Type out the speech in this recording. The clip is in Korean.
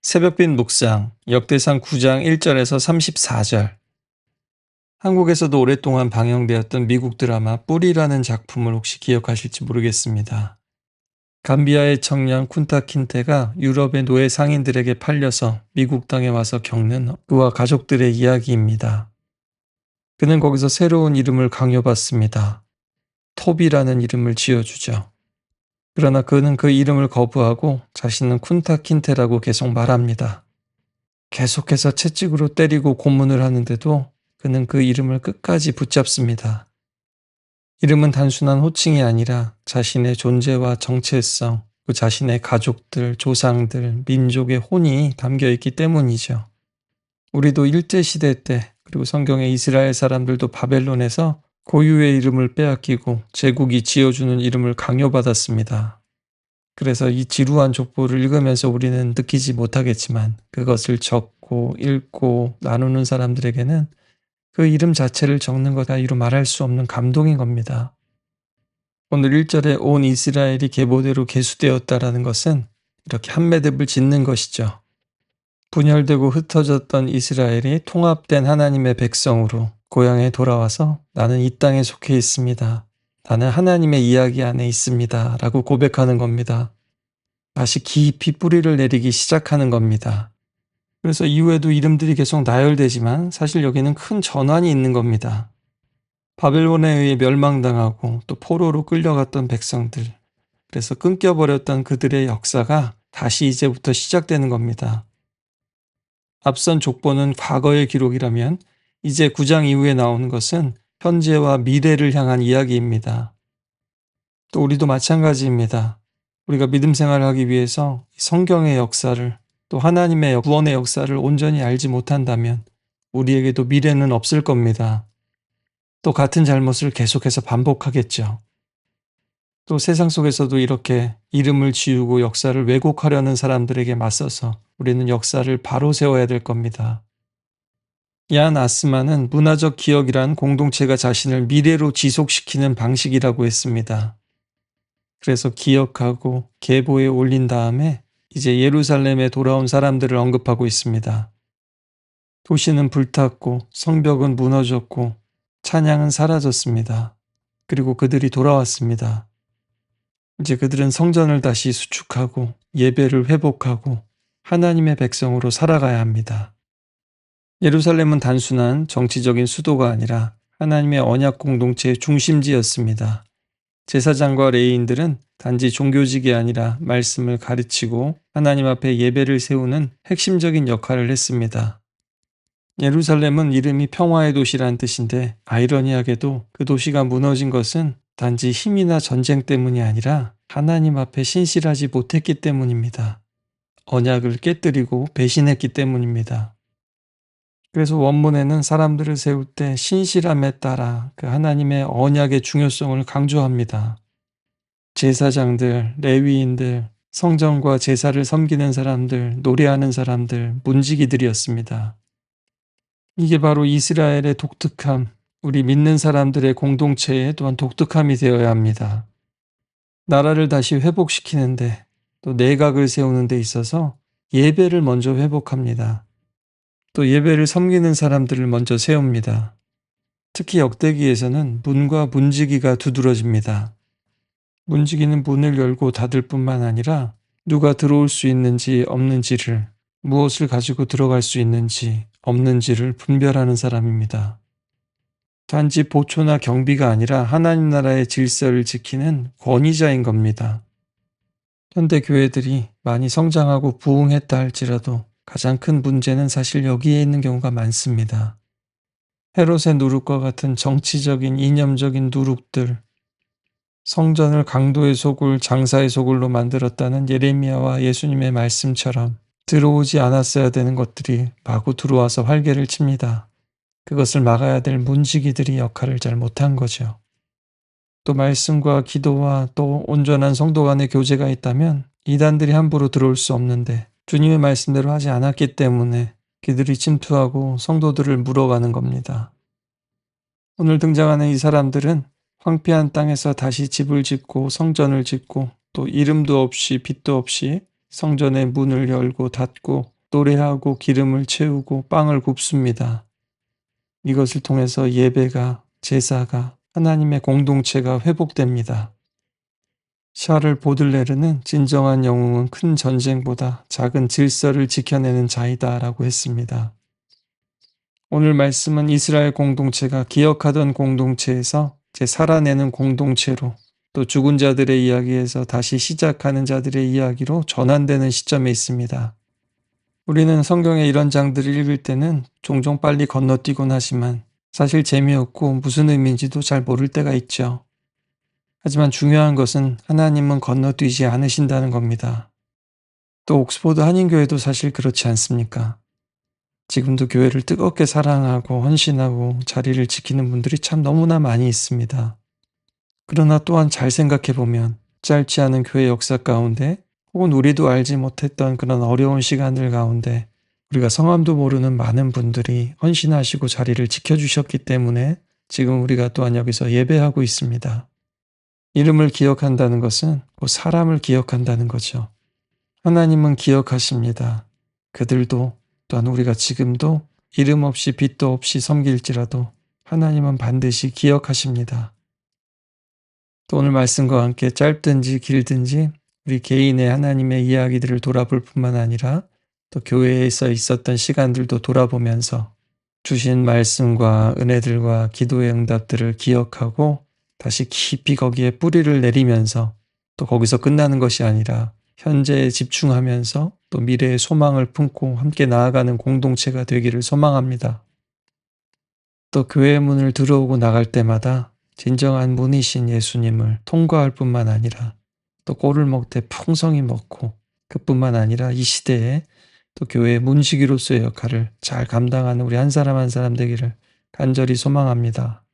새벽빛 묵상, 역대상 9장 1절에서 34절. 한국에서도 오랫동안 방영되었던 미국 드라마 뿌리라는 작품을 혹시 기억하실지 모르겠습니다. 감비아의 청년 쿤타 킨테가 유럽의 노예 상인들에게 팔려서 미국 땅에 와서 겪는 그와 가족들의 이야기입니다. 그는 거기서 새로운 이름을 강요받습니다. 톱이라는 이름을 지어주죠. 그러나 그는 그 이름을 거부하고 자신은 쿤타 킨테라고 계속 말합니다. 계속해서 채찍으로 때리고 고문을 하는데도 그는 그 이름을 끝까지 붙잡습니다. 이름은 단순한 호칭이 아니라 자신의 존재와 정체성, 그 자신의 가족들, 조상들, 민족의 혼이 담겨 있기 때문이죠. 우리도 일제시대 때, 그리고 성경의 이스라엘 사람들도 바벨론에서 고유의 이름을 빼앗기고 제국이 지어주는 이름을 강요받았습니다. 그래서 이 지루한 족보를 읽으면서 우리는 느끼지 못하겠지만 그것을 적고 읽고 나누는 사람들에게는 그 이름 자체를 적는 거다 이루 말할 수 없는 감동인 겁니다. 오늘 1절에 온 이스라엘이 계보대로 계수되었다라는 것은 이렇게 한 매듭을 짓는 것이죠. 분열되고 흩어졌던 이스라엘이 통합된 하나님의 백성으로 고향에 돌아와서 나는 이 땅에 속해 있습니다. 나는 하나님의 이야기 안에 있습니다. 라고 고백하는 겁니다. 다시 깊이 뿌리를 내리기 시작하는 겁니다. 그래서 이후에도 이름들이 계속 나열되지만 사실 여기는 큰 전환이 있는 겁니다. 바벨론에 의해 멸망당하고 또 포로로 끌려갔던 백성들, 그래서 끊겨버렸던 그들의 역사가 다시 이제부터 시작되는 겁니다. 앞선 족보는 과거의 기록이라면 이제 9장 이후에 나오는 것은 현재와 미래를 향한 이야기입니다. 또 우리도 마찬가지입니다. 우리가 믿음 생활을 하기 위해서 성경의 역사를 또 하나님의 구원의 역사를 온전히 알지 못한다면 우리에게도 미래는 없을 겁니다. 또 같은 잘못을 계속해서 반복하겠죠. 또 세상 속에서도 이렇게 이름을 지우고 역사를 왜곡하려는 사람들에게 맞서서 우리는 역사를 바로 세워야 될 겁니다. 얀 아스만은 문화적 기억이란 공동체가 자신을 미래로 지속시키는 방식이라고 했습니다. 그래서 기억하고 계보에 올린 다음에 이제 예루살렘에 돌아온 사람들을 언급하고 있습니다. 도시는 불탔고 성벽은 무너졌고 찬양은 사라졌습니다. 그리고 그들이 돌아왔습니다. 이제 그들은 성전을 다시 수축하고 예배를 회복하고 하나님의 백성으로 살아가야 합니다. 예루살렘은 단순한 정치적인 수도가 아니라 하나님의 언약 공동체의 중심지였습니다. 제사장과 레위인들은 단지 종교직이 아니라 말씀을 가르치고 하나님 앞에 예배를 세우는 핵심적인 역할을 했습니다. 예루살렘은 이름이 평화의 도시란 뜻인데 아이러니하게도 그 도시가 무너진 것은 단지 힘이나 전쟁 때문이 아니라 하나님 앞에 신실하지 못했기 때문입니다. 언약을 깨뜨리고 배신했기 때문입니다. 그래서 원문에는 사람들을 세울 때 신실함에 따라 그 하나님의 언약의 중요성을 강조합니다. 제사장들, 레위인들, 성전과 제사를 섬기는 사람들, 노래하는 사람들, 문지기들이었습니다. 이게 바로 이스라엘의 독특함, 우리 믿는 사람들의 공동체의 또한 독특함이 되어야 합니다. 나라를 다시 회복시키는데 또 내각을 세우는 데 있어서 예배를 먼저 회복합니다. 또 예배를 섬기는 사람들을 먼저 세웁니다. 특히 역대기에서는 문과 문지기가 두드러집니다. 문지기는 문을 열고 닫을 뿐만 아니라 누가 들어올 수 있는지 없는지를, 무엇을 가지고 들어갈 수 있는지 없는지를 분별하는 사람입니다. 단지 보초나 경비가 아니라 하나님 나라의 질서를 지키는 권위자인 겁니다. 현대 교회들이 많이 성장하고 부흥했다 할지라도 가장 큰 문제는 사실 여기에 있는 경우가 많습니다. 헤롯의 누룩과 같은 정치적인 이념적인 누룩들, 성전을 강도의 소굴, 장사의 소굴로 만들었다는 예레미야와 예수님의 말씀처럼 들어오지 않았어야 되는 것들이 마구 들어와서 활개를 칩니다. 그것을 막아야 될 문지기들이 역할을 잘 못한 거죠. 또 말씀과 기도와 또 온전한 성도 간의 교제가 있다면 이단들이 함부로 들어올 수 없는데 주님의 말씀대로 하지 않았기 때문에 그들이 침투하고 성도들을 물어가는 겁니다. 오늘 등장하는 이 사람들은 황폐한 땅에서 다시 집을 짓고 성전을 짓고 또 이름도 없이 빛도 없이 성전의 문을 열고 닫고 노래하고 기름을 채우고 빵을 굽습니다. 이것을 통해서 예배가, 제사가, 하나님의 공동체가 회복됩니다. 샤를 보들레르는 진정한 영웅은 큰 전쟁보다 작은 질서를 지켜내는 자이다 라고 했습니다. 오늘 말씀은 이스라엘 공동체가 기억하던 공동체에서 살아내는 공동체로, 또 죽은 자들의 이야기에서 다시 시작하는 자들의 이야기로 전환되는 시점에 있습니다. 우리는 성경의 이런 장들을 읽을 때는 종종 빨리 건너뛰곤 하지만 사실 재미없고 무슨 의미인지도 잘 모를 때가 있죠. 하지만 중요한 것은 하나님은 건너뛰지 않으신다는 겁니다. 또 옥스포드 한인교회도 사실 그렇지 않습니까? 지금도 교회를 뜨겁게 사랑하고 헌신하고 자리를 지키는 분들이 참 너무나 많이 있습니다. 그러나 또한 잘 생각해보면 짧지 않은 교회 역사 가운데, 혹은 우리도 알지 못했던 그런 어려운 시간들 가운데 우리가 성함도 모르는 많은 분들이 헌신하시고 자리를 지켜주셨기 때문에 지금 우리가 또한 여기서 예배하고 있습니다. 이름을 기억한다는 것은 곧 사람을 기억한다는 거죠. 하나님은 기억하십니다. 그들도, 또한 우리가 지금도 이름 없이 빛도 없이 섬길지라도 하나님은 반드시 기억하십니다. 또 오늘 말씀과 함께 짧든지 길든지 우리 개인의 하나님의 이야기들을 돌아볼 뿐만 아니라 또 교회에서 있었던 시간들도 돌아보면서 주신 말씀과 은혜들과 기도의 응답들을 기억하고 다시 깊이 거기에 뿌리를 내리면서, 또 거기서 끝나는 것이 아니라 현재에 집중하면서 또 미래의 소망을 품고 함께 나아가는 공동체가 되기를 소망합니다. 또 교회의 문을 들어오고 나갈 때마다 진정한 문이신 예수님을 통과할 뿐만 아니라 또 꼴을 먹되 풍성히 먹고, 그뿐만 아니라 이 시대에 또 교회의 문지기로서의 역할을 잘 감당하는 우리 한 사람 한 사람 되기를 간절히 소망합니다.